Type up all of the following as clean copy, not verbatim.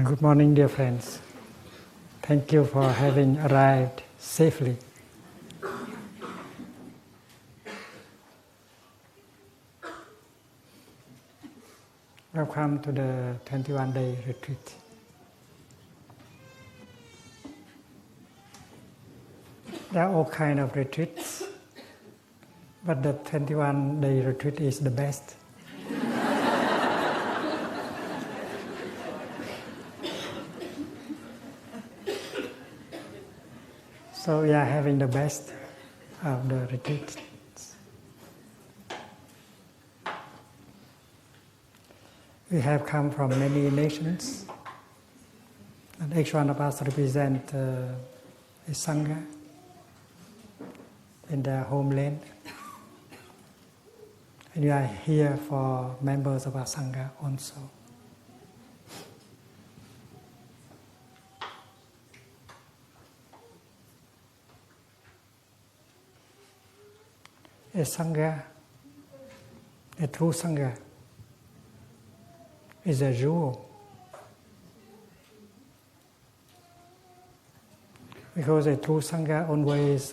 Good morning, dear friends. Thank you for having arrived safely. Welcome to the 21-day retreat. There are all kinds of retreats, but the 21-day retreat is the best. So we are having the best of the retreats. We have come from many nations, and each one of us represent a Sangha in their homeland. And we are here for members of our Sangha also. A Sangha, a true Sangha, is a jewel. Because a true Sangha always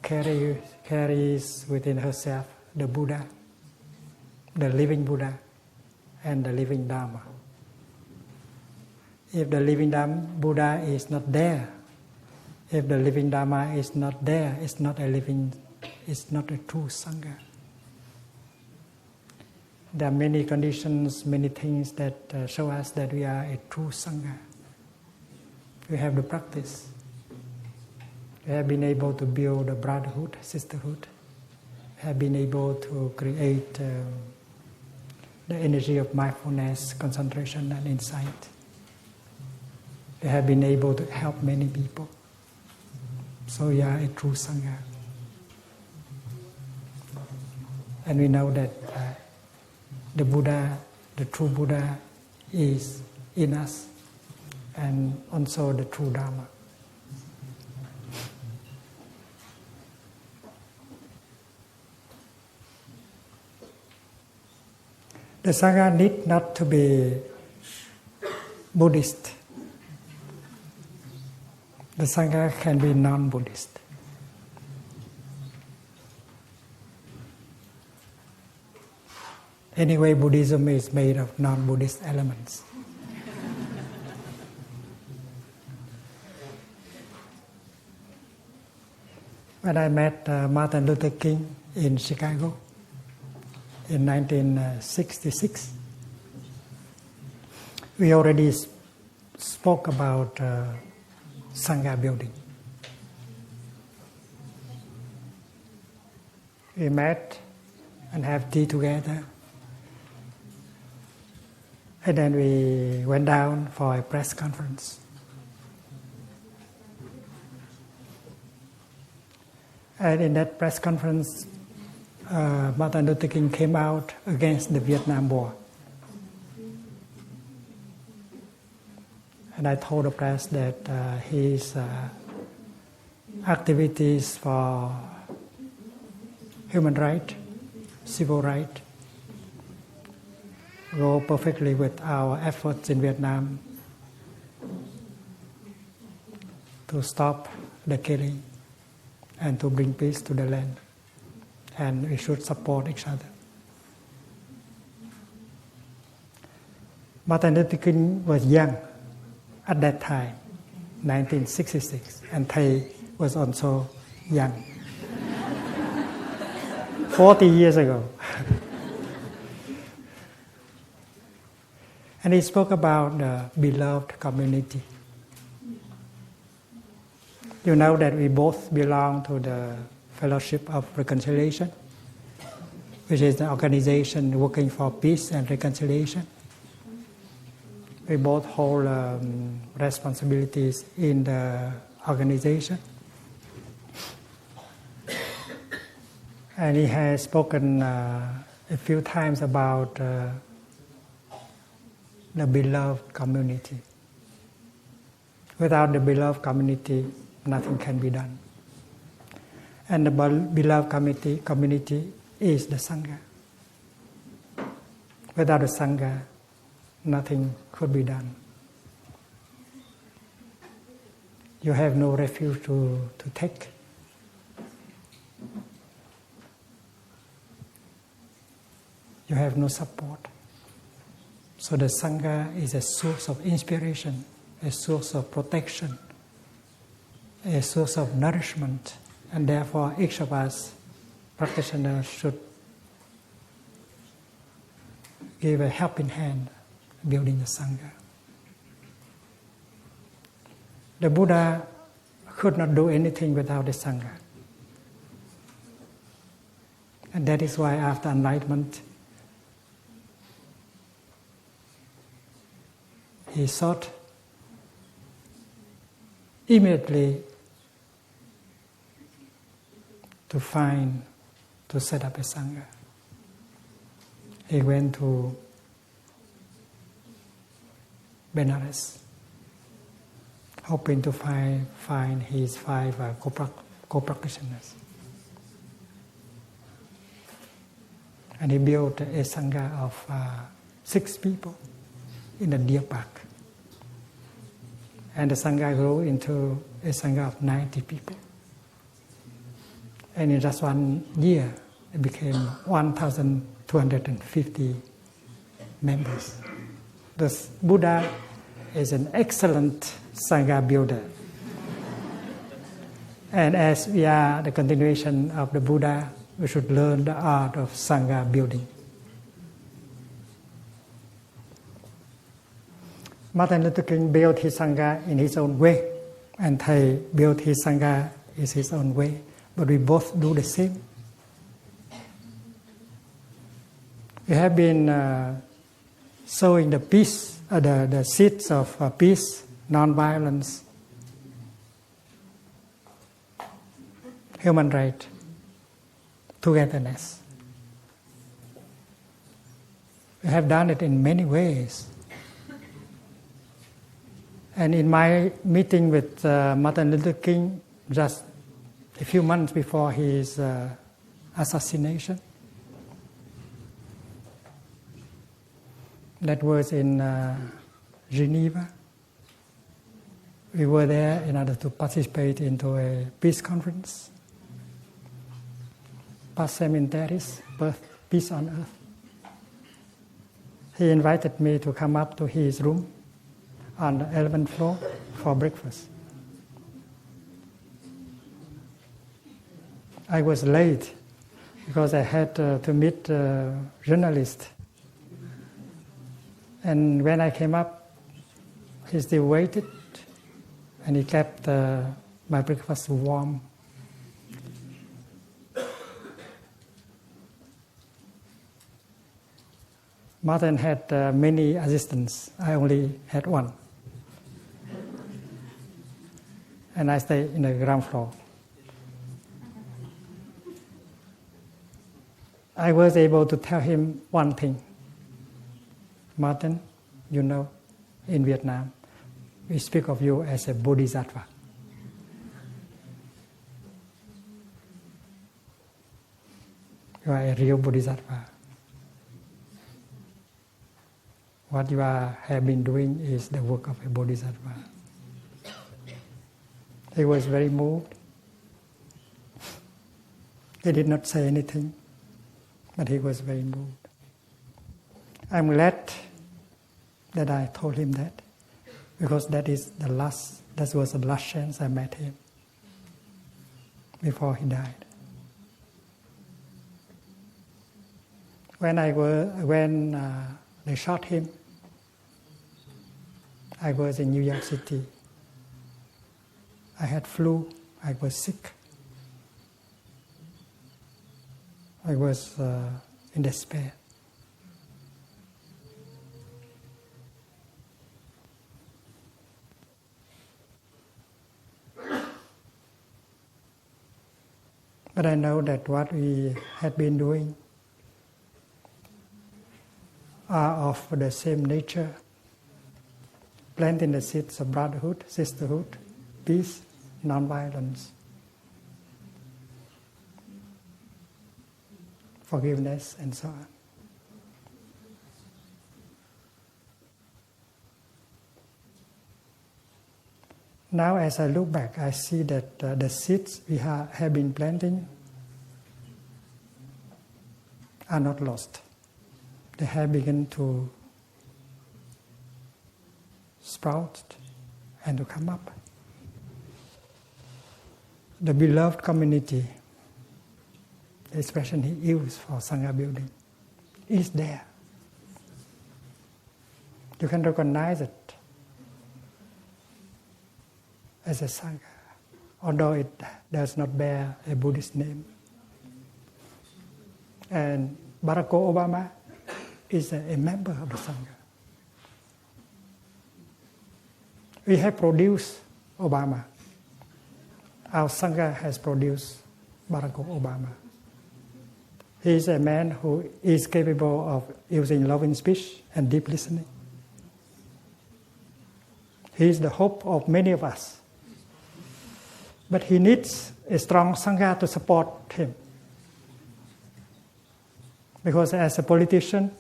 carries within herself the Buddha, the living Buddha, and the living Dharma. If the living Buddha is not there, if the living Dharma is not there, it's not a true Sangha. There are many conditions, many things that show us that we are a true Sangha. We have the practice. We have been able to build a brotherhood, sisterhood. We have been able to create the energy of mindfulness, concentration, and insight. We have been able to help many people. So we are a true Sangha. And we know that the Buddha, the true Buddha, is in us, and also the true Dharma. The Sangha need not to be Buddhist. The Sangha can be non-Buddhist. Anyway, Buddhism is made of non-Buddhist elements. When I met Martin Luther King in Chicago in 1966, we already spoke about Sangha building. We met and have tea together. And then we went down for a press conference. And in that press conference, Martin Luther King came out against the Vietnam War. And I told the press that his activities for human rights, civil rights, go perfectly with our efforts in Vietnam to stop the killing and to bring peace to the land. And we should support each other. Martin Luther King was young at that time, 1966, and Thay was also young, 40 years ago. And he spoke about the beloved community. You know that we both belong to the Fellowship of Reconciliation, which is an organization working for peace and reconciliation. We both hold responsibilities in the organization. And he has spoken a few times about the beloved community. Without the beloved community, nothing can be done. And the beloved community is the Sangha. Without the Sangha, nothing could be done. You have no refuge to take. You have no support. So the Sangha is a source of inspiration, a source of protection, a source of nourishment, and therefore each of us practitioners should give a helping hand building the Sangha. The Buddha could not do anything without the Sangha. And that is why after enlightenment, he sought immediately to set up a Sangha. He went to Benares, hoping to find his 5 co-practitioners. And he built a Sangha of 6 people in the deer park. And the Sangha grew into a Sangha of 90 people. And in just 1 year, it became 1,250 members. The Buddha is an excellent Sangha builder. And as we are the continuation of the Buddha, we should learn the art of Sangha building. Martin Luther King built his Sangha in his own way, and Thay built his Sangha in his own way. But we both do the same. We have been sowing the peace, the seeds of peace, non-violence, human rights, togetherness. We have done it in many ways. And in my meeting with Martin Luther King, just a few months before his assassination, that was in Geneva. We were there in order to participate into a peace conference, Pacem in Terris, Peace on Earth. He invited me to come up to his room on the 11th floor for breakfast. I was late because I had to meet a journalist. And when I came up, he still waited, and he kept my breakfast warm. Martin had many assistants. I only had one. And I stayed in the ground floor. I was able to tell him one thing. Martin, you know, in Vietnam, we speak of you as a bodhisattva. You are a real bodhisattva. What you have been doing is the work of a bodhisattva. He was very moved. He did not say anything, but he was very moved. I'm glad that I told him that, because that was the last chance I met him before he died. When they shot him, I was in New York City. I had flu. I was sick. I was in despair. But I know that what we had been doing are of the same nature, planting the seeds of brotherhood, sisterhood, peace, non-violence, forgiveness, and so on. Now as I look back, I see that the seeds we have been planting are not lost. They have begun to sprout and to come up. The beloved community, the expression he used for Sangha building, is there. You can recognize it as a Sangha, although it does not bear a Buddhist name. And Barack Obama is a member of the Sangha. We have produced Obama. Our Sangha has produced Barack Obama. He is a man who is capable of using loving speech and deep listening. He is the hope of many of us. But he needs a strong Sangha to support him. Because as a politician,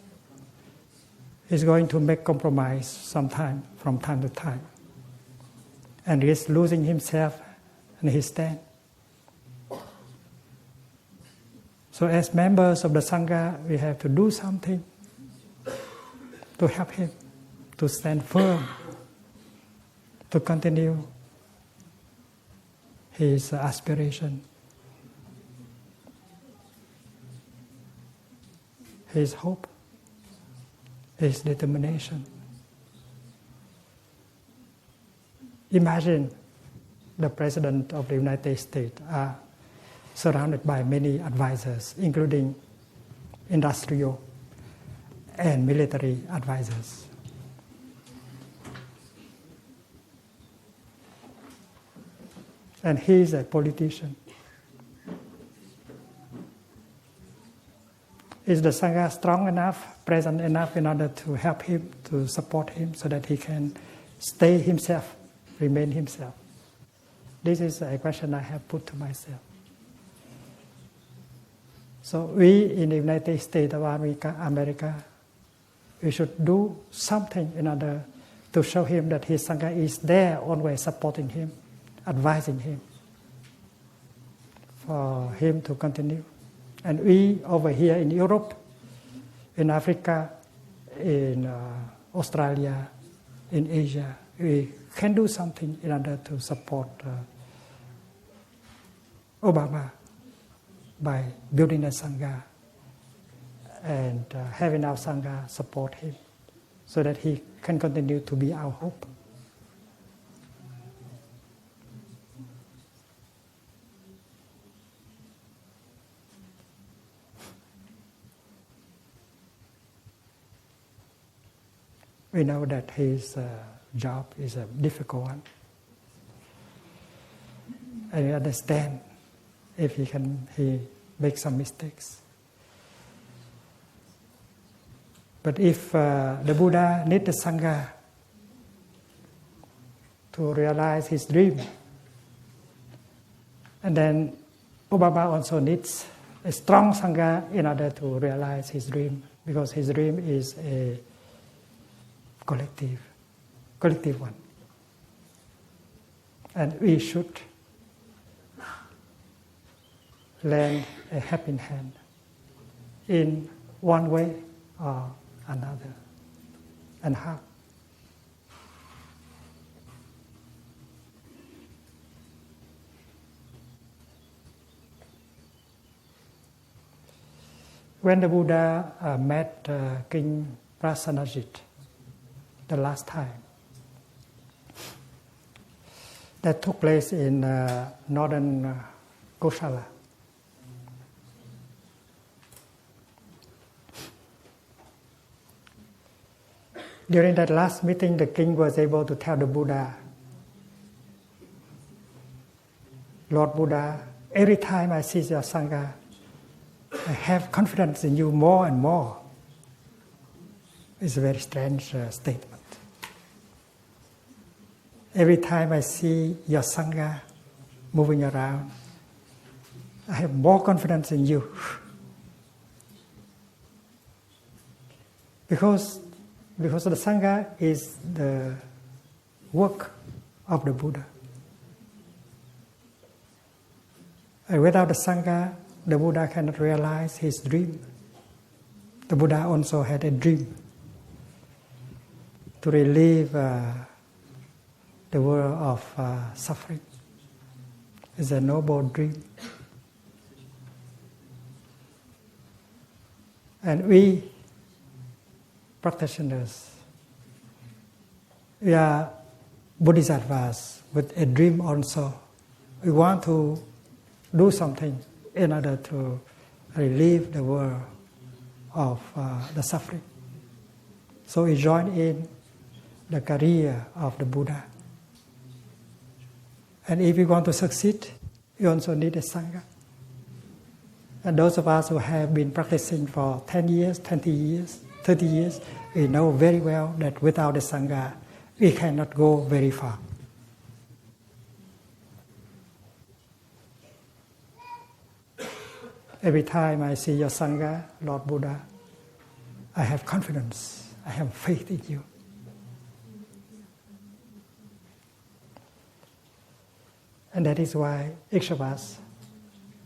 he's going to make compromise from time to time. And risks losing himself and his stand. So as members of the Sangha, we have to do something to help him to stand firm, to continue his aspiration, his hope, his determination. Imagine the President of the United States surrounded by many advisors, including industrial and military advisors. And he is a politician. Is the Sangha strong enough, present enough in order to help him, to support him, so that he can stay himself, remain himself? This is a question I have put to myself. So we in the United States of America, we should do something in order to show him that his Sangha is there, always supporting him, advising him, for him to continue. And we over here in Europe, in Africa, in Australia, in Asia, we can do something in order to support Obama by building a Sangha and having our Sangha support him so that he can continue to be our hope. We know that his job is a difficult one. And we understand if he makes some mistakes. But if the Buddha needs the Sangha to realize his dream, and then Obama also needs a strong Sangha in order to realize his dream, because his dream is a collective one. And we should lend a helping hand in one way or another. And how? When the Buddha met King Prasanajit the last time, that took place in northern Kosala. During that last meeting, the king was able to tell the Buddha, Lord Buddha, every time I see your Sangha, I have confidence in you more and more. It's a very strange statement. Every time I see your Sangha moving around, I have more confidence in you. Because the Sangha is the work of the Buddha. And without the Sangha, the Buddha cannot realize his dream. The Buddha also had a dream to relieve the world of suffering. It's a noble dream. And we practitioners, we are bodhisattvas with a dream also. We want to do something in order to relieve the world of the suffering. So we join in the career of the Buddha. And if we want to succeed, we also need a Sangha. And those of us who have been practicing for 10 years, 20 years, 30 years, we know very well that without the Sangha, we cannot go very far. Every time I see your Sangha, Lord Buddha, I have confidence, I have faith in you. And that is why each of us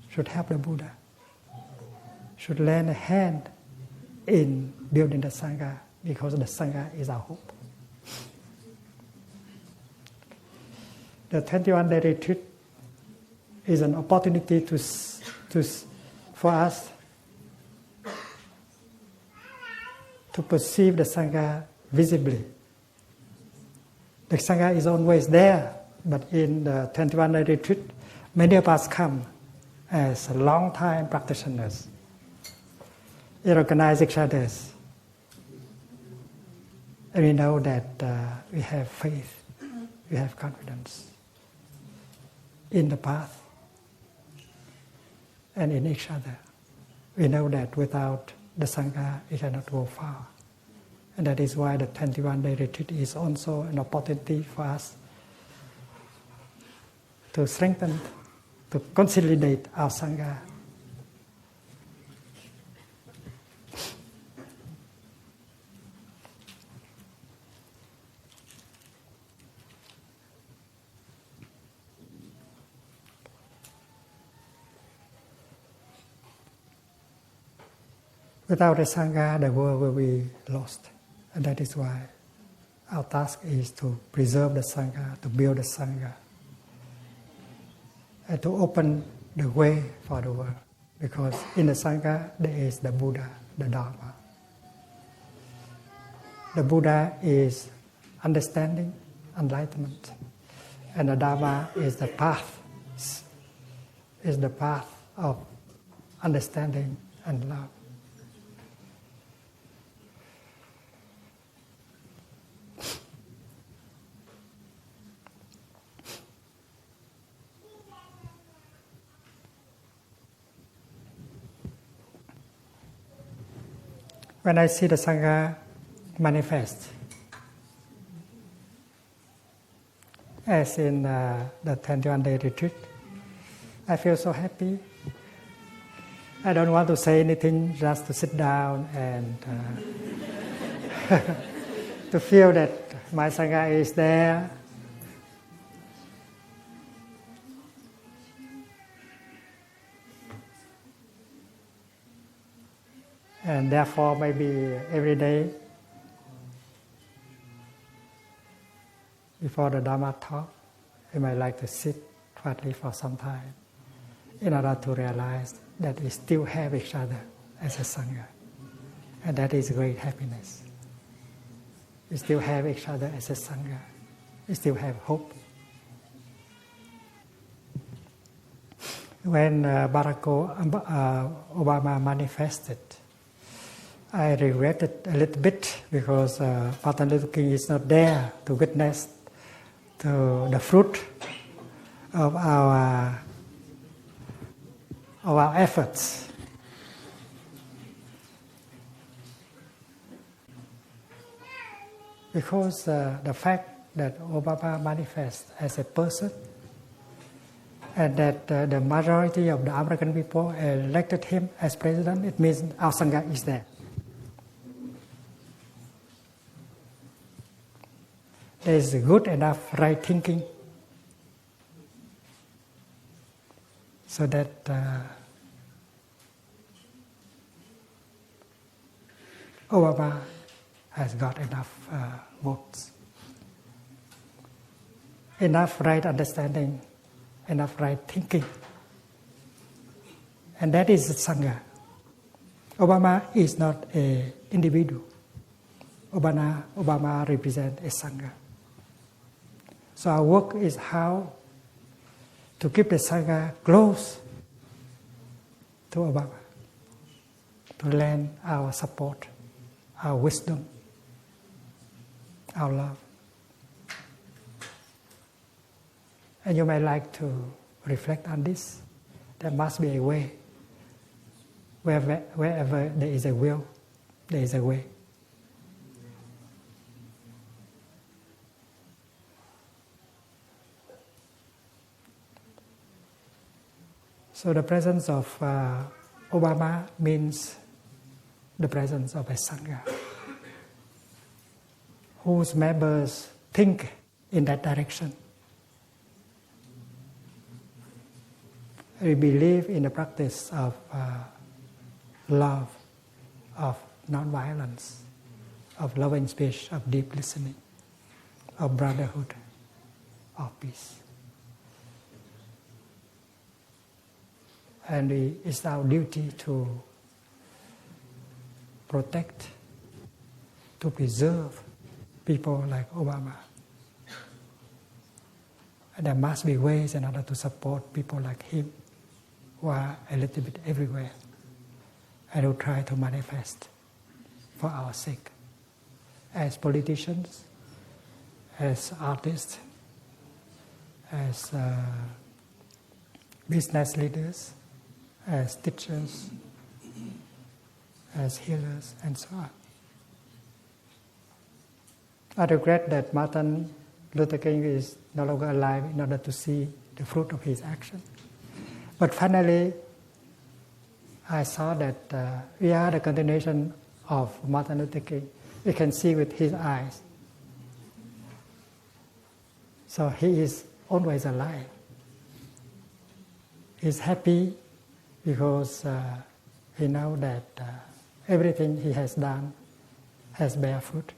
should help the Buddha, should lend a hand in building the Sangha, because the Sangha is our hope. The 21-day retreat is an opportunity for us to perceive the Sangha visibly. The Sangha is always there, but in the 21-day retreat, many of us come as long-time practitioners. We recognize each other, and we know that we have faith, we have confidence in the path and in each other. We know that without the Sangha, we cannot go far. And that is why the 21-day retreat is also an opportunity for us to strengthen, to consolidate our Sangha. Without a Sangha, the world will be lost. And that is why our task is to preserve the Sangha, to build the Sangha, and to open the way for the world. Because in the Sangha, there is the Buddha, the Dharma. The Buddha is understanding, enlightenment. And the Dharma is the path, of understanding and love. When I see the Sangha manifest, as in the 21-day retreat, I feel so happy. I don't want to say anything, just to sit down and to feel that my Sangha is there. And therefore, maybe every day before the Dharma talk, I might like to sit quietly for some time in order to realize that we still have each other as a Sangha. And that is great happiness. We still have each other as a Sangha. We still have hope. When Barack Obama manifested, I regretted a little bit because Martin Luther King is not there to witness to the fruit of our efforts. Because the fact that Obama manifests as a person and that the majority of the American people elected him as president, it means our Sangha is there. There is good enough right thinking so that Obama has got enough votes, enough right understanding, enough right thinking. And that is Sangha. Obama is not an individual. Obama represents a Sangha. So our work is how to keep the Sangha close to Obama, to lend our support, our wisdom, our love. And you may like to reflect on this. There must be a way. Wherever there is a will, there is a way. So the presence of Obama means the presence of a Sangha whose members think in that direction. We believe in the practice of love, of non-violence, of loving speech, of deep listening, of brotherhood, of peace. And it's our duty to protect, to preserve people like Obama. And there must be ways in order to support people like him who are a little bit everywhere and who try to manifest for our sake. As politicians, as artists, as business leaders, as teachers, as healers, and so on. I regret that Martin Luther King is no longer alive in order to see the fruit of his action. But finally, I saw that we are the continuation of Martin Luther King. We can see with his eyes. So he is always alive. He's happy because he knows that everything he has done has bear fruit.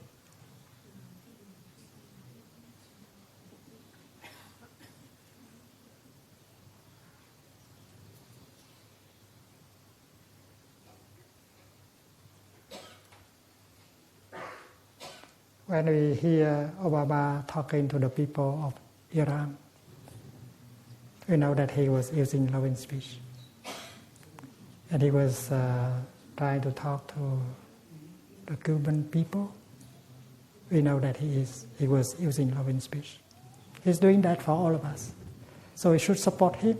When we hear Obama talking to the people of Iran, we know that he was using loving speech. And he was trying to talk to the Cuban people. We know that he was using loving speech. He's doing that for all of us. So we should support him.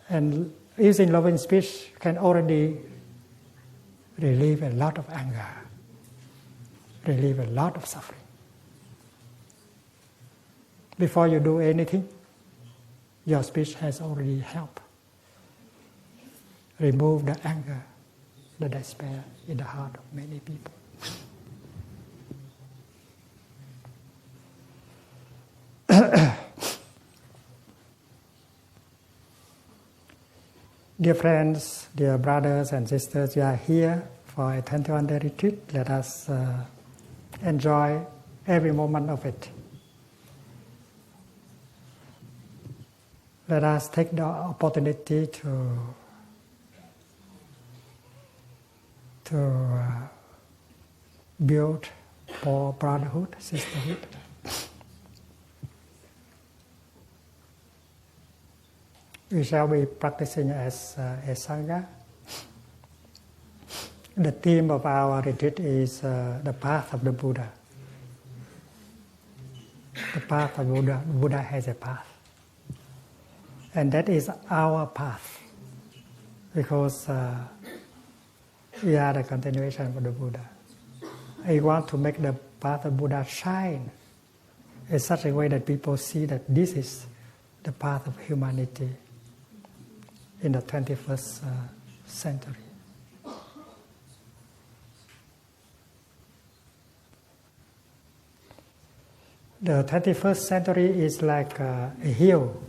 And using loving speech can already relieve a lot of anger, relieve a lot of suffering. Before you do anything, your speech has already helped remove the anger, the despair in the heart of many people. Dear friends, dear brothers and sisters, you are here for a 21-day retreat. Let us enjoy every moment of it. Let us take the opportunity to to build more brotherhood, sisterhood. We shall be practicing as a Sangha. The theme of our retreat is the path of the Buddha. The path of Buddha. Buddha has a path. And that is our path. Because we are the continuation of the Buddha. I want to make the path of Buddha shine in such a way that people see that this is the path of humanity in the 21st century. The 21st century is like a hill.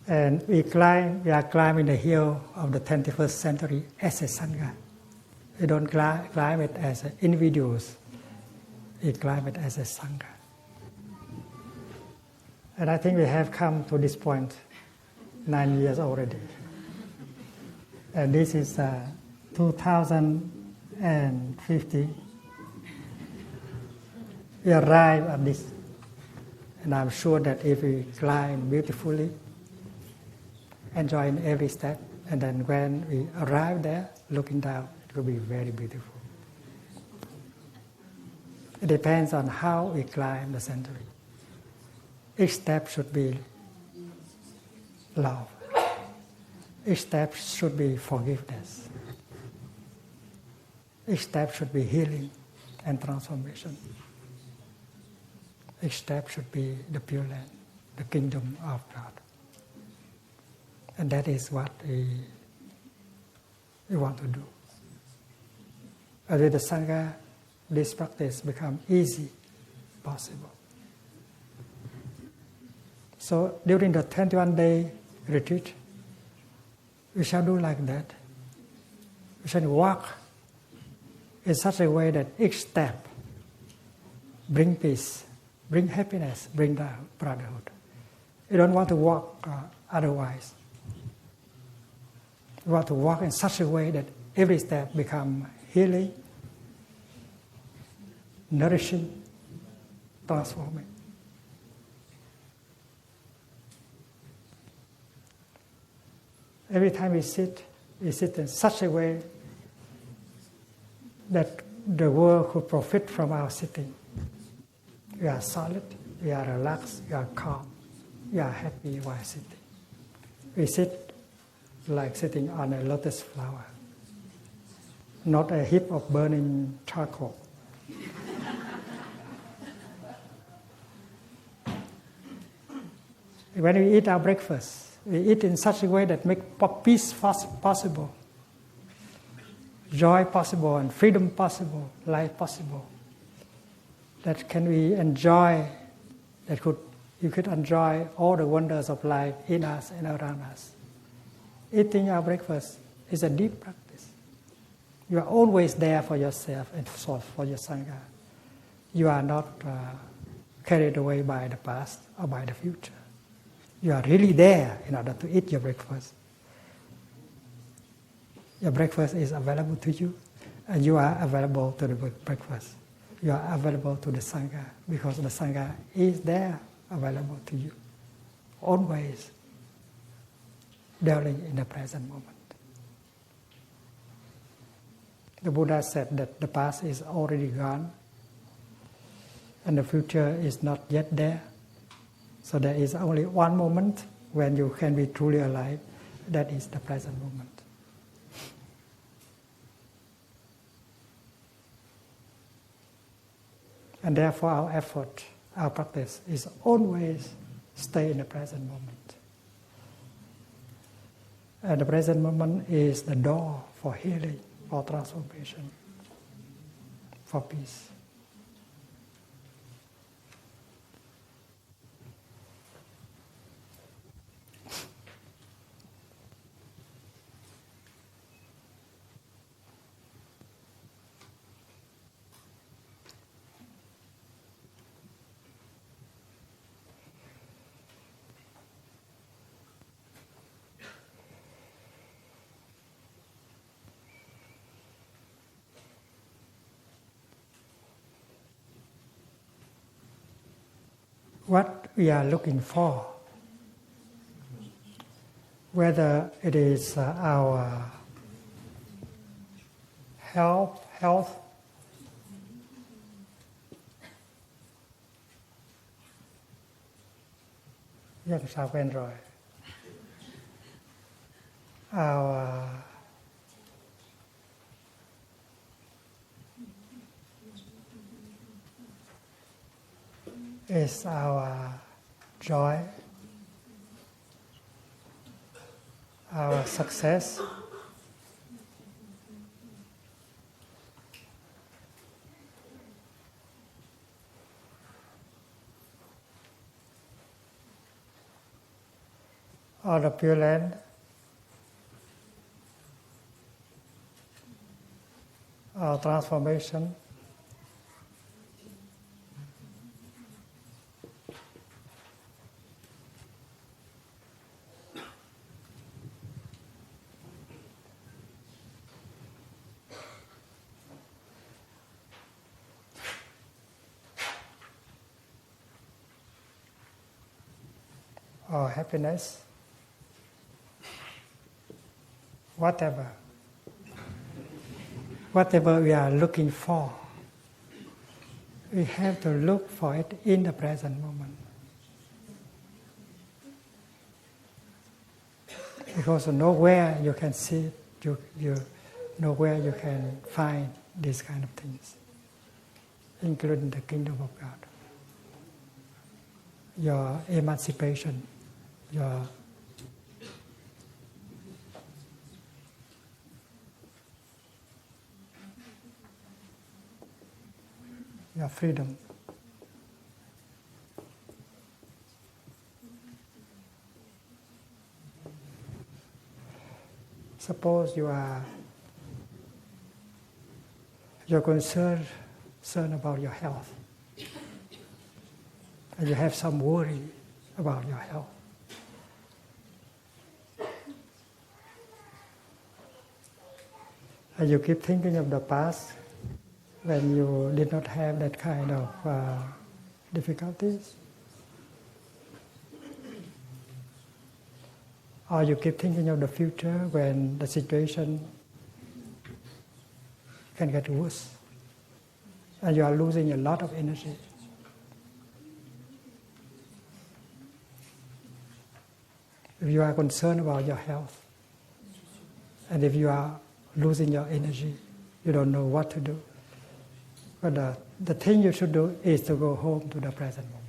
And we are climbing the hill of the 21st century as a Sangha. We don't climb it as individuals. We climb it as a Sangha. And I think we have come to this point 9 years already. And this is 2050. We arrive at this. And I'm sure that if we climb beautifully, enjoying every step, and then when we arrive there, looking down, it will be very beautiful. It depends on how we climb the century. Each step should be love. Each step should be forgiveness. Each step should be healing and transformation. Each step should be the Pure Land, the kingdom of God. And that is what we want to do. And with the Sangha, this practice becomes easy, possible. So during the 21-day retreat, we shall do like that. We shall walk in such a way that each step bring peace, bring happiness, bring brotherhood. You don't want to walk otherwise. You want to walk in such a way that every step become healing, nourishing, transforming. Every time we sit in such a way that the world could profit from our sitting. We are solid, we are relaxed, we are calm, we are happy while sitting. We sit like sitting on a lotus flower, not a heap of burning charcoal. When we eat our breakfast, we eat in such a way that makes peace possible, joy possible, and freedom possible, life possible. That can we enjoy, you could enjoy all the wonders of life in us and around us. Eating our breakfast is a deep practice. You are always there for yourself and for your Sangha. You are not carried away by the past or by the future. You are really there in order to eat your breakfast. Your breakfast is available to you, and you are available to the breakfast. You are available to the Sangha, because the Sangha is there, available to you. Always dwelling in the present moment. The Buddha said that the past is already gone, and the future is not yet there. So there is only one moment when you can be truly alive. That is the present moment. And therefore our effort, our practice is always stay in the present moment. And the present moment is the door for healing, for transformation, for peace. what we are looking for, whether it is our health, Dân sao quen rồi. Our is our joy, our success, or the Pure Land, or transformation, or happiness, whatever we are looking for, we have to look for it in the present moment. Because nowhere you can see it, nowhere you can find these kind of things, including the kingdom of God. Your emancipation, your freedom. Suppose you're concerned about your health, and you have some worry about your health. And you keep thinking of the past when you did not have that kind of difficulties. Or you keep thinking of the future when the situation can get worse. And you are losing a lot of energy. If you are concerned about your health, and if you are losing your energy, you don't know what to do. But the thing you should do is to go home to the present moment.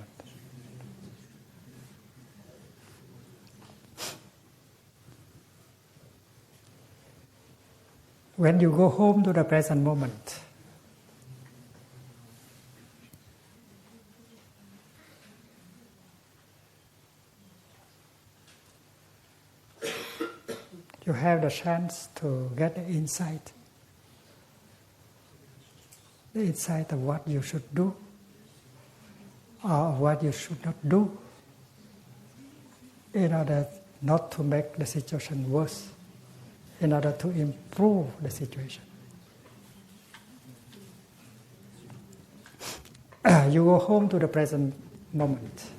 When you go home to the present moment, you have the chance to get the insight of what you should do or what you should not do in order not to make the situation worse, in order to improve the situation. You go home to the present moment.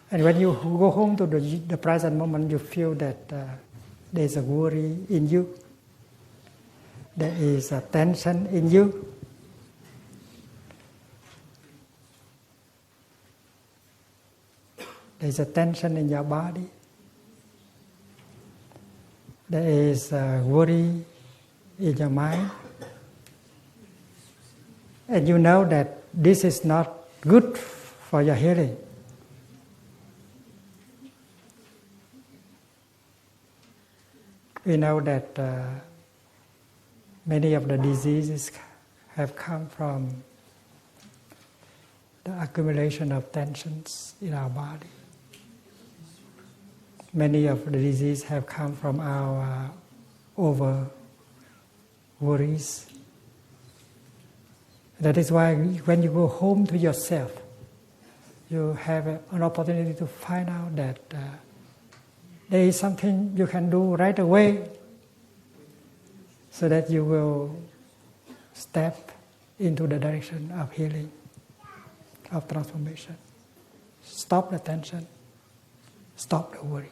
And when you go home to the present moment, you feel that there's a worry in you, there is a tension in you. There's a tension in your body. There is a worry in your mind. And you know that this is not good for your healing. We know that many of the diseases have come from the accumulation of tensions in our body. Many of the diseases have come from our over worries. That is why when you go home to yourself, you have an opportunity to find out that there is something you can do right away so that you will step into the direction of healing, of transformation. Stop the tension, stop the worry.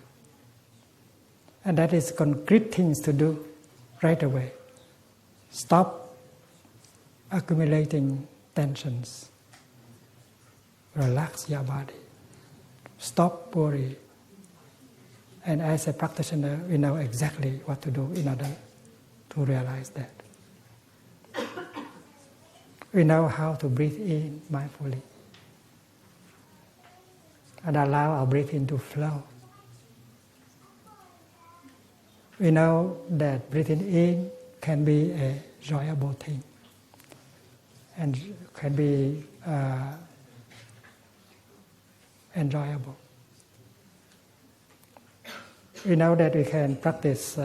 And that is concrete things to do right away. Stop accumulating tensions. Relax your body. Stop worry. And as a practitioner, we know exactly what to do in order to realize that. We know how to breathe in mindfully and allow our breathing to flow. We know that breathing in can be a enjoyable thing and can be enjoyable. We know that we can practice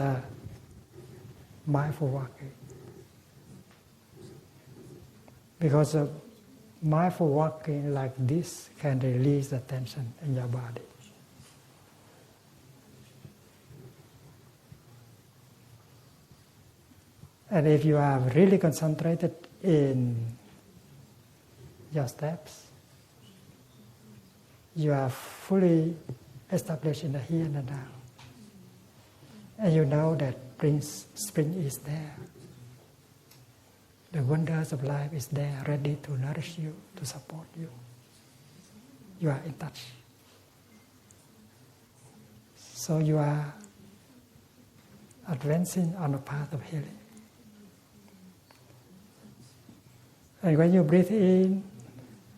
mindful walking because mindful walking like this can release the tension in your body. And if you are really concentrated in your steps, you are fully established in the here and the now. And you know that spring is there. The wonders of life is there, ready to nourish you, to support you. You are in touch. So you are advancing on the path of healing. And when you breathe in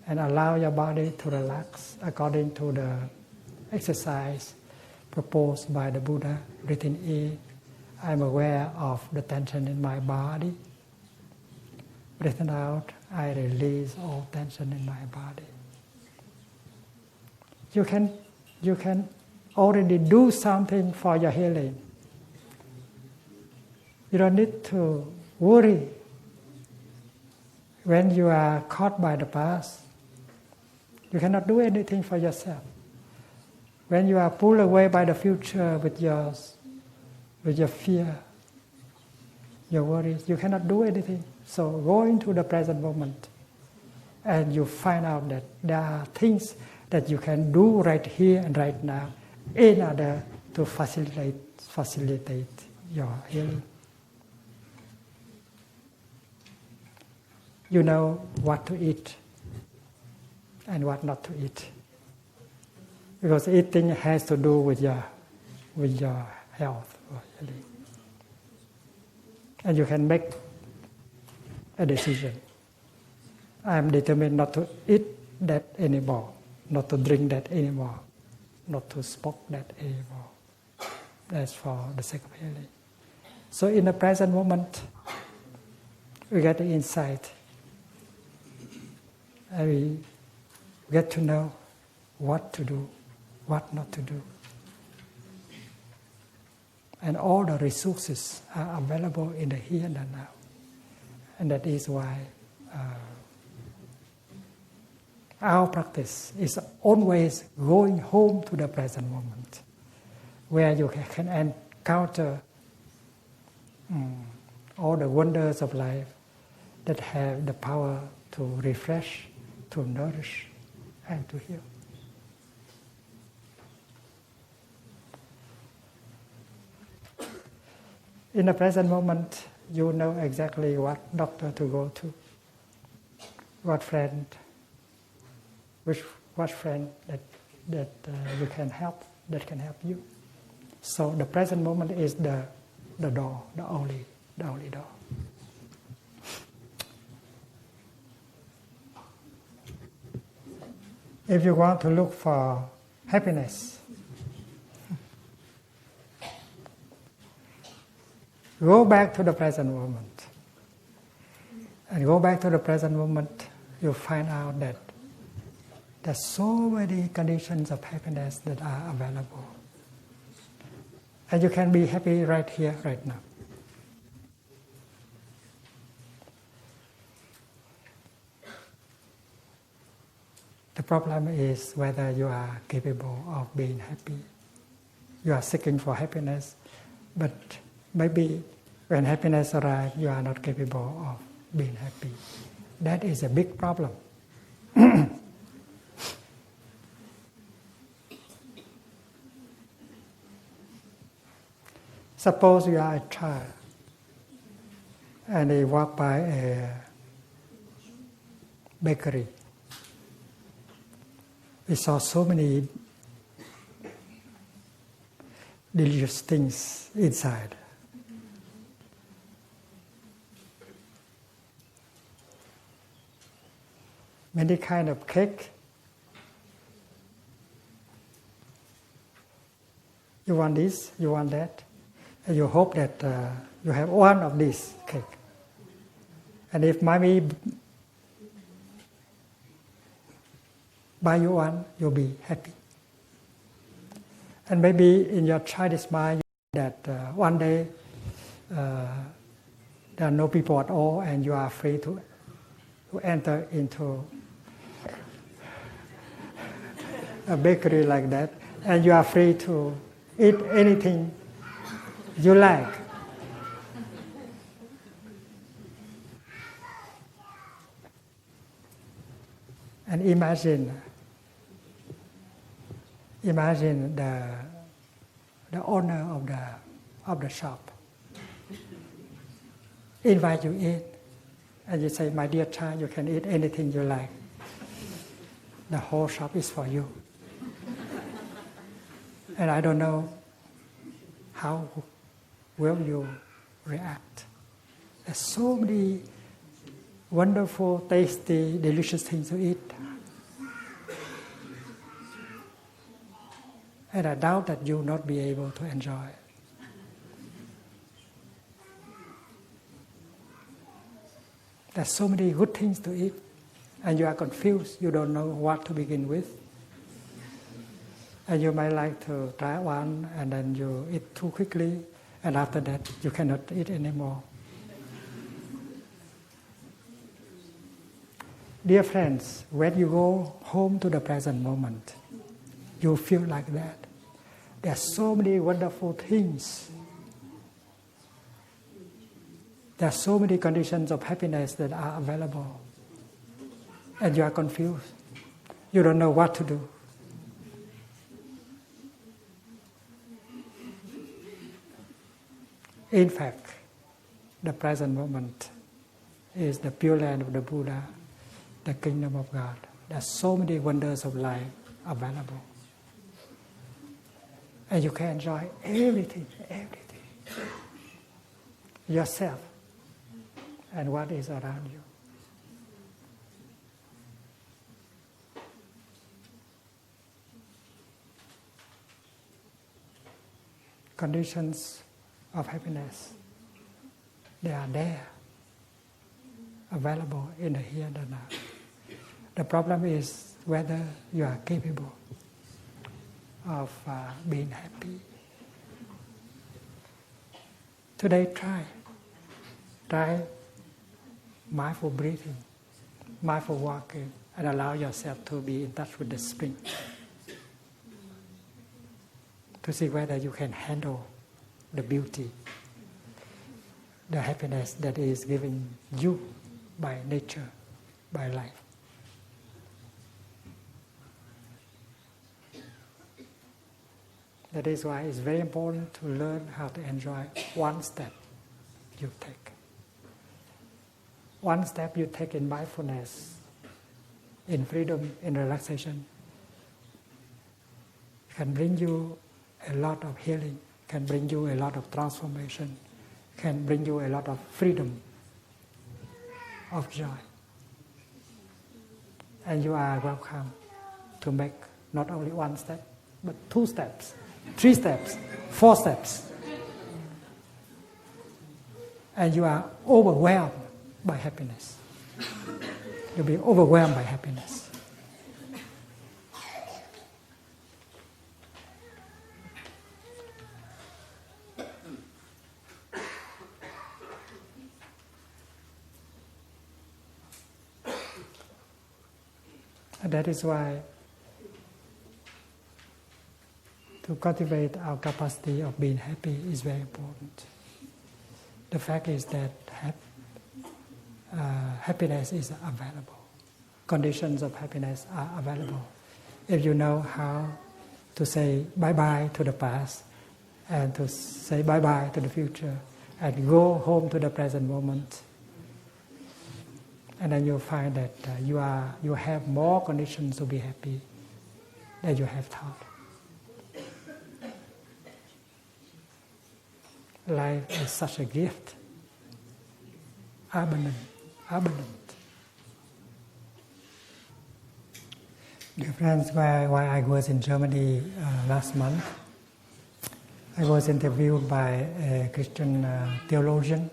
and allow your body to relax according to the exercise proposed by the Buddha, breathing in, I'm aware of the tension in my body. Breathing out, I release all tension in my body. You can already do something for your healing. You don't need to worry. When you are caught by the past, you cannot do anything for yourself. When you are pulled away by the future with your fear, your worries, you cannot do anything. So go into the present moment and you find out that there are things that you can do right here and right now in order to facilitate your healing. You know what to eat and what not to eat. Because eating has to do with your health or healing. And you can make a decision. I am determined not to eat that anymore, not to drink that anymore, not to smoke that anymore. That's for the sake of healing. So in the present moment, we get the insight. And we get to know what to do, what not to do. And all the resources are available in the here and the now. And that is why our practice is always going home to the present moment, where you can encounter all the wonders of life that have the power to refresh, to nourish, and to heal. In the present moment, you know exactly what doctor to go to, what friend that you can help, that can help you. So the present moment is the door, the only door. If you want to look for happiness, go back to the present moment. And go back to the present moment, you'll find out that there's so many conditions of happiness that are available. And you can be happy right here, right now. The problem is whether you are capable of being happy. You are seeking for happiness, but maybe when happiness arrives, you are not capable of being happy. That is a big problem. Suppose you are a child and you walk by a bakery. We saw so many delicious things inside. Many kind of cake. You want this, you want that, and you hope that you have one of these cake. And if mommy buy you one, you'll be happy. And maybe in your childish mind that one day there are no people at all, and you are free to enter into a bakery like that, and you are free to eat anything you like. And imagine the owner of the shop invite you in, and you say, "My dear child, you can eat anything you like. The whole shop is for you." And I don't know how will you react. There's so many wonderful, tasty, delicious things to eat. And I doubt that you will not be able to enjoy it. There's so many good things to eat, and you are confused. You don't know what to begin with. And you might like to try one, and then you eat too quickly, and after that you cannot eat anymore. Dear friends, when you go home to the present moment, you feel like that. There are so many wonderful things. There are so many conditions of happiness that are available. And you are confused. You don't know what to do. In fact, the present moment is the Pure Land of the Buddha, the Kingdom of God. There are so many wonders of life available. And you can enjoy everything. Yourself and what is around you. Conditions of happiness, they are there, available in the here and the now. The problem is whether you are capable of being happy. Today, try mindful breathing, mindful walking, and allow yourself to be in touch with the spring, to see whether you can handle the beauty, the happiness that is given you by nature, by life. That is why it's very important to learn how to enjoy one step you take. One step you take in mindfulness, in freedom, in relaxation, can bring you a lot of healing, can bring you a lot of transformation, can bring you a lot of freedom, of joy. And you are welcome to make not only one step, but 2 steps, 3 steps, 4 steps. And you are overwhelmed by happiness. You'll be overwhelmed by happiness. And that is why to cultivate our capacity of being happy is very important. The fact is that happiness is available. Conditions of happiness are available. If you know how to say bye-bye to the past and to say bye-bye to the future and go home to the present moment, and then you'll find that you have more conditions to be happy than you have thought. Life is such a gift, abundant. Dear friends, while I was in Germany last month, I was interviewed by a Christian theologian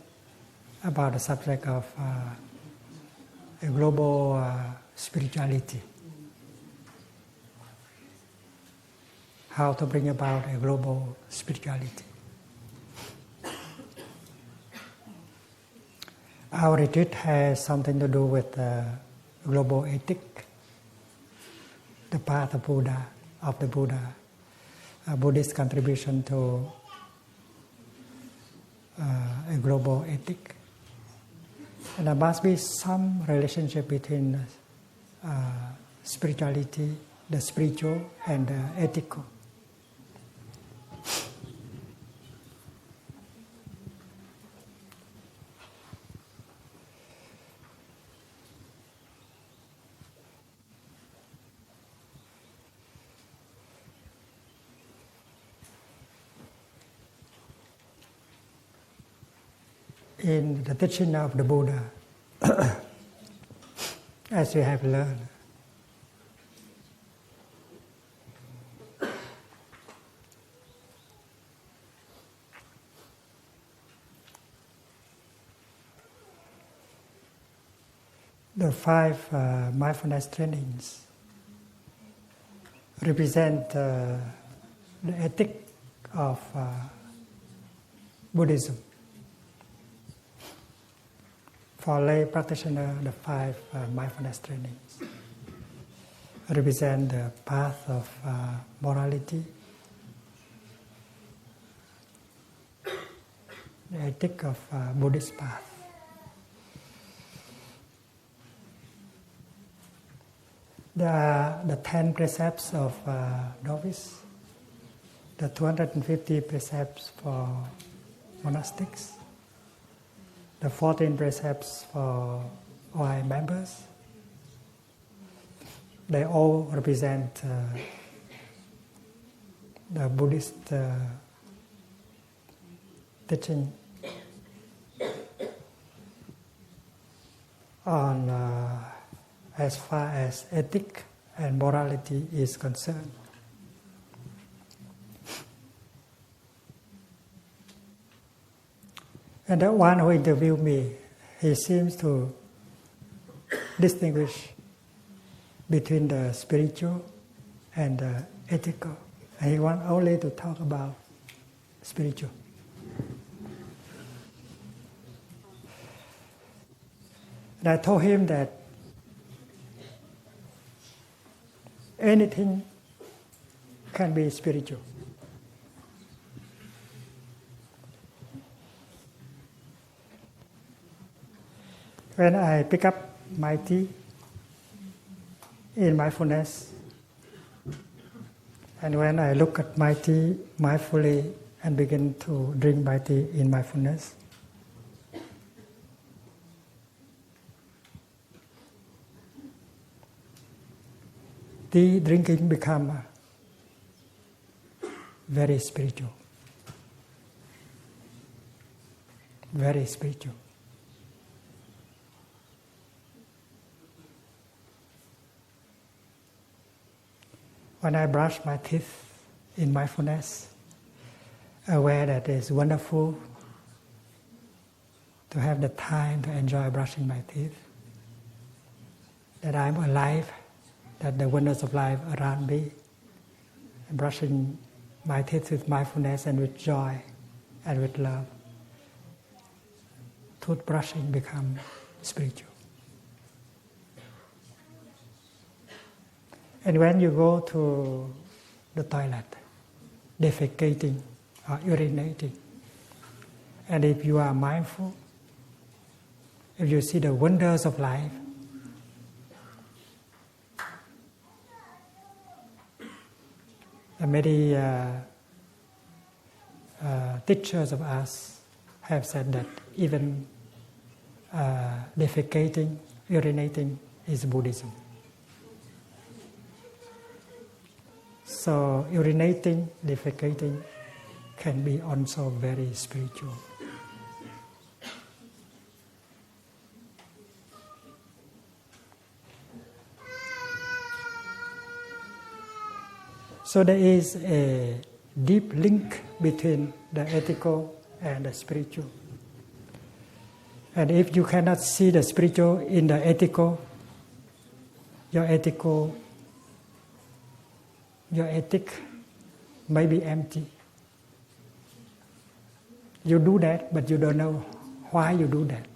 about the subject of a global spirituality. How to bring about a global spirituality. Our retreat has something to do with global ethic, the path of the Buddha, Buddhist contribution to a global ethic. And there must be some relationship between spirituality, the spiritual, and the ethical. In the teaching of the Buddha, as you have learned, the 5 mindfulness trainings represent the ethic of Buddhism. For lay practitioner, the 5 mindfulness trainings represent the path of morality, the ethic of Buddhist path. There are the 10 precepts of novice, the 250 precepts for monastics, the 14 precepts for OI members. They all represent the Buddhist teaching on as far as ethic and morality is concerned. And the one who interviewed me, he seems to distinguish between the spiritual and the ethical. And he wants only to talk about spiritual. And I told him that anything can be spiritual. When I pick up my tea in mindfulness, and when I look at my tea mindfully and begin to drink my tea in mindfulness, tea drinking become very spiritual. Very spiritual. When I brush my teeth in mindfulness, aware that it's wonderful to have the time to enjoy brushing my teeth, that I'm alive, that the wonders of life around me, brushing my teeth with mindfulness and with joy and with love. Toothbrushing become spiritual. And when you go to the toilet, defecating or urinating, and if you are mindful, if you see the wonders of life, many teachers of us have said that even defecating, urinating is Buddhism. So urinating, defecating can be also very spiritual. So there is a deep link between the ethical and the spiritual. And if you cannot see the spiritual in the ethical, your ethic may be empty. You do that, but you don't know why you do that.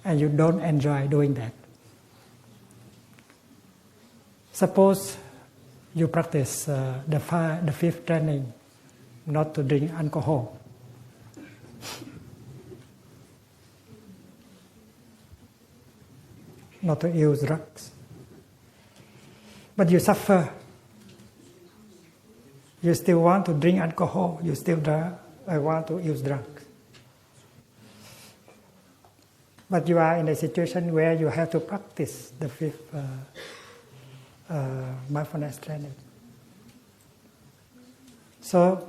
And you don't enjoy doing that. Suppose you practice the fifth training, not to drink alcohol. Not to use drugs. But you suffer. You still want to drink alcohol. You still want to use drugs. But you are in a situation where you have to practice the fifth mindfulness training. So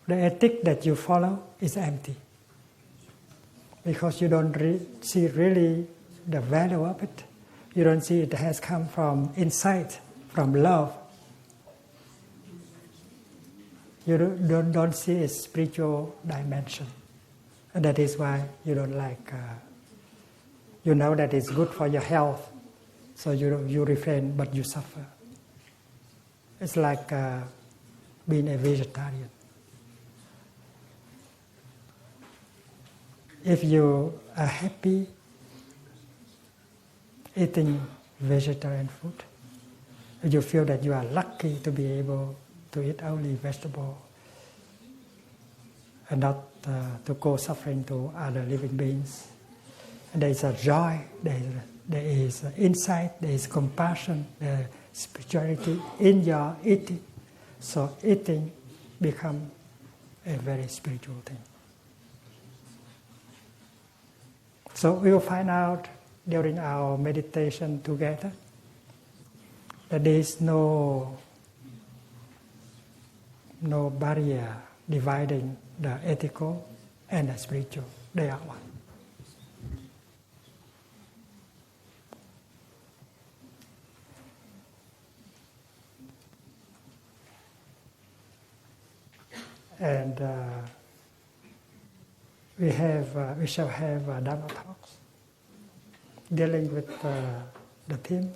the ethic that you follow is empty. Because you don't see really the value of it. You don't see it has come from insight, from love. You don't see a spiritual dimension. And that is why you don't like, you know that it's good for your health, so you refrain, but you suffer. It's like being a vegetarian. If you are happy eating vegetarian food, you feel that you are lucky to be able to eat only vegetable and not to go suffering to other living beings. And there is a joy, there is insight, there is compassion, there is spirituality in your eating. So eating becomes a very spiritual thing. So we will find out during our meditation together that there is no barrier dividing the ethical and the spiritual. They are one. And we shall have Dharma talks dealing with the theme.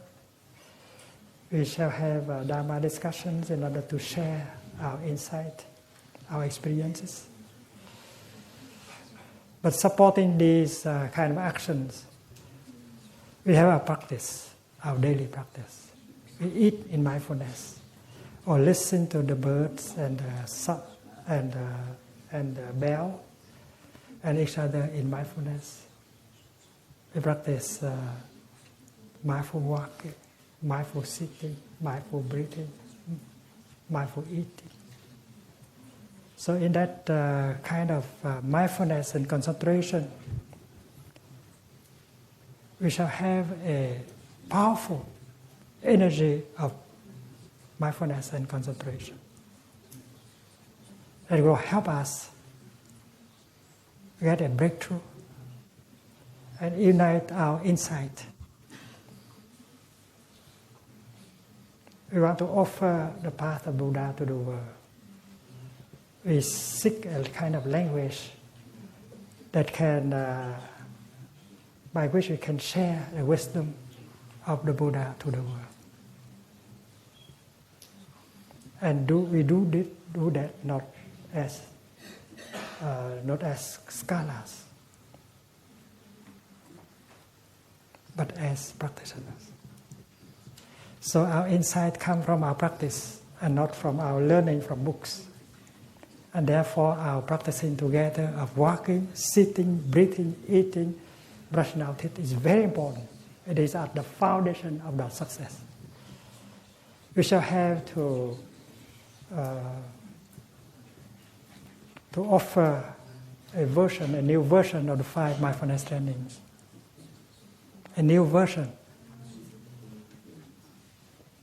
We shall have Dharma discussions in order to share our insight, our experiences. But supporting these kind of actions, we have our practice, our daily practice. We eat in mindfulness, or listen to the birds and the bell, and each other in mindfulness. We practice mindful walking, mindful sitting, mindful breathing, mindful eating. So in that kind of mindfulness and concentration, we shall have a powerful energy of mindfulness and concentration. It will help us get a breakthrough and unite our insight. We want to offer the path of Buddha to the world. We seek a kind of language that can, by which we can share the wisdom of the Buddha to the world. And we do that not as scholars, but as practitioners. So our insight comes from our practice and not from our learning from books. And therefore our practicing together of walking, sitting, breathing, eating brushing our teeth is very important. It is at the foundation of the success. We shall have to offer a new version of the 5 mindfulness trainings. A new version.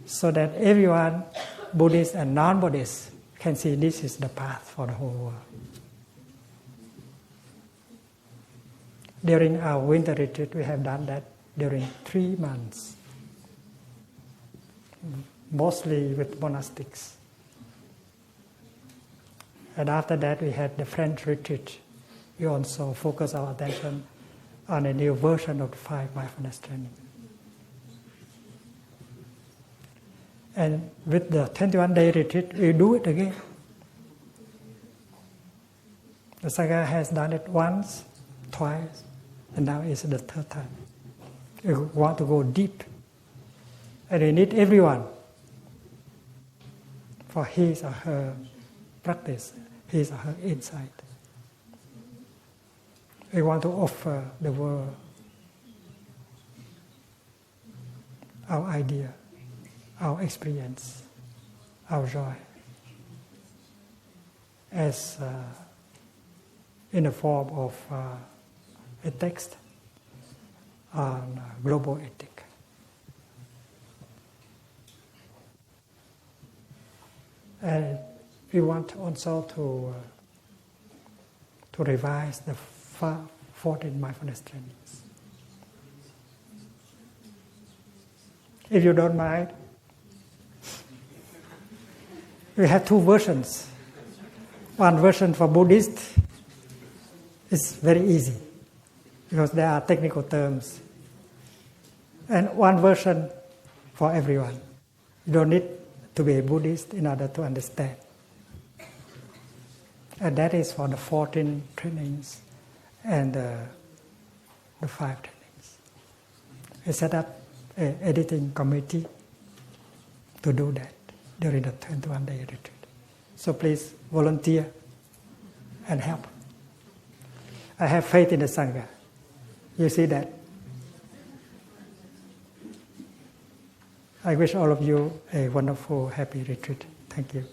So that everyone, Buddhists and non-Buddhists, can see this is the path for the whole world. During our winter retreat, we have done that during 3 months, mostly with monastics. And after that, we had the French retreat. We also focus our attention on a new version of the 5 mindfulness training. And with the 21-day retreat, we do it again. The Sangha has done it once, twice, and now it's the 3rd time. We want to go deep. And we need everyone for his or her practice, his or her insight. We want to offer the world our idea, our experience, our joy, as in the form of a text on global ethics. And we want also to revise the 14 mindfulness trainings. If you don't mind, we have 2 versions. One version for Buddhists is very easy because there are technical terms. And one version for everyone. You don't need to be a Buddhist in order to understand. And that is for the 14 trainings and the 5 trainings. We set up an editing committee to do that during the 21-day retreat. So please volunteer and help. I have faith in the Sangha. You see that? I wish all of you a wonderful, happy retreat. Thank you.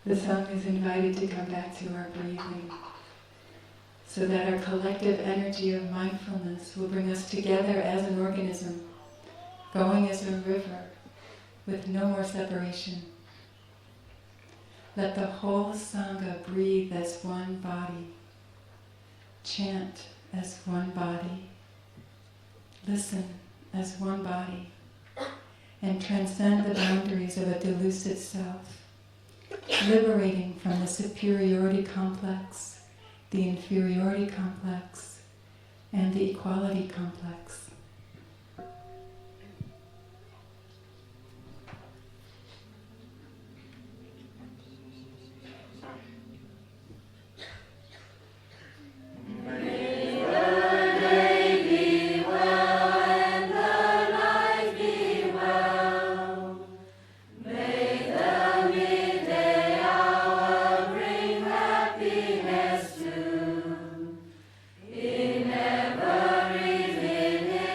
The Sangha is invited to come back to our breathing. so that our collective energy of mindfulness will bring us together as an organism, going as a river, with no more separation. Let the whole Sangha breathe as one body, chant as one body, listen as one body, and transcend the boundaries of a delusive self, liberating from the superiority complex, the inferiority complex, and the equality complex. In every minute.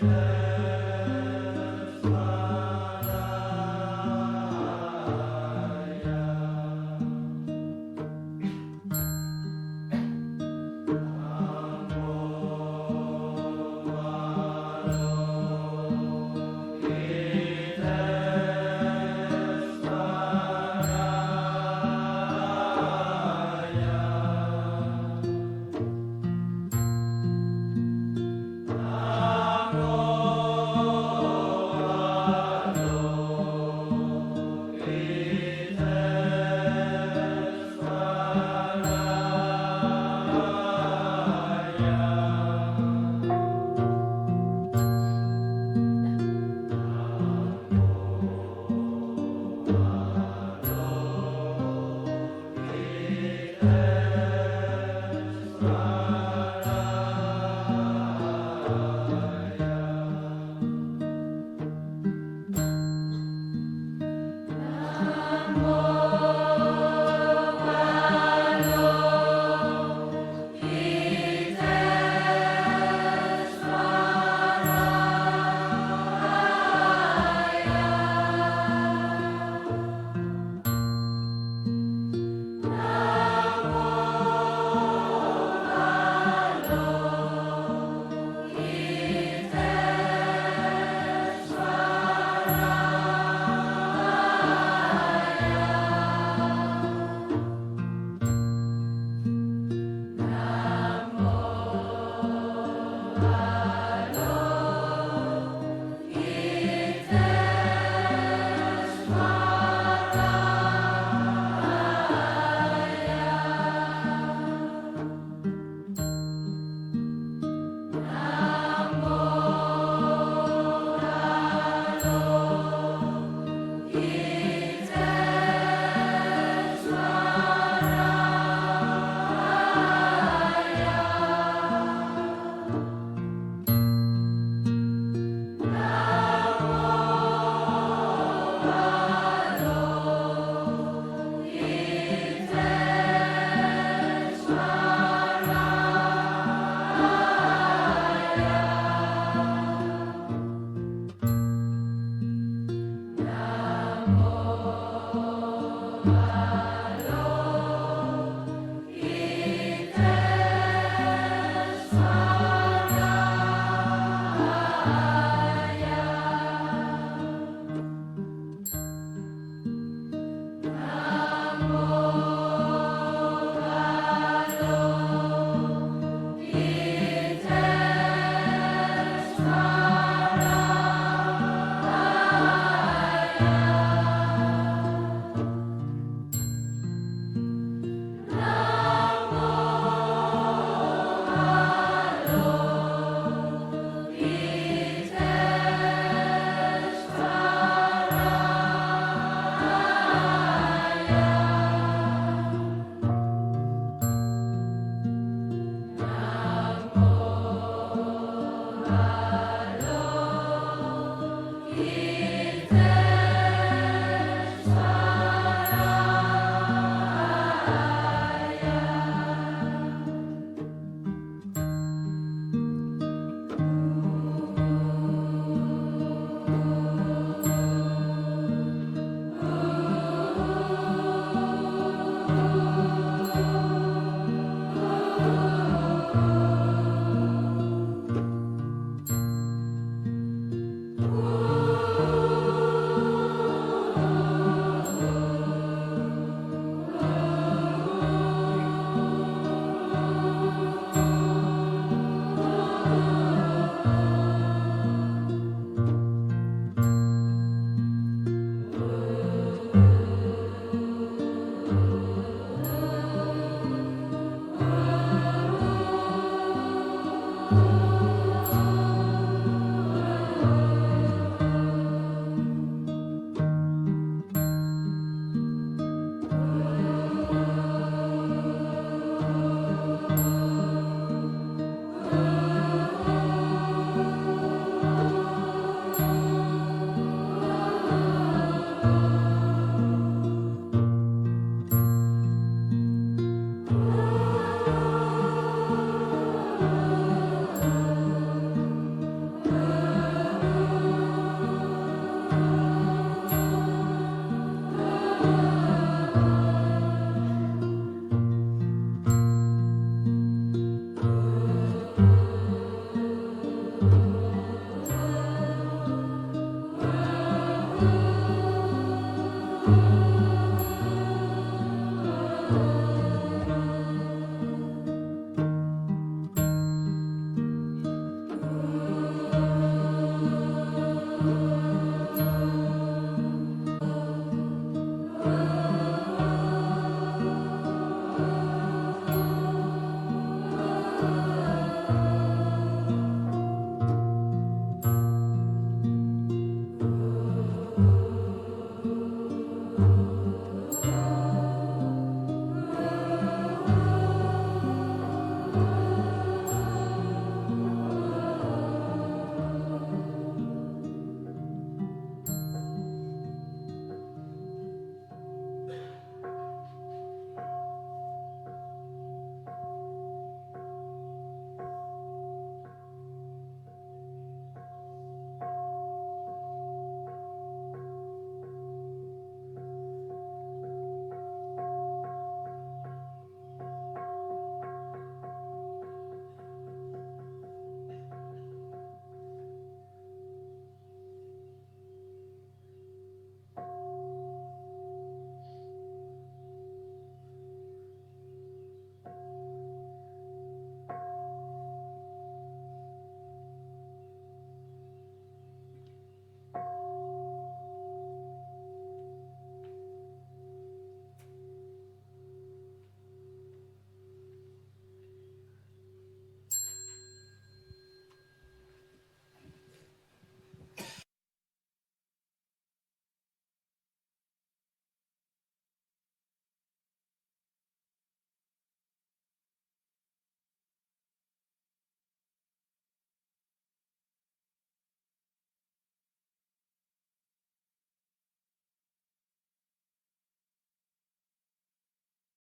Love.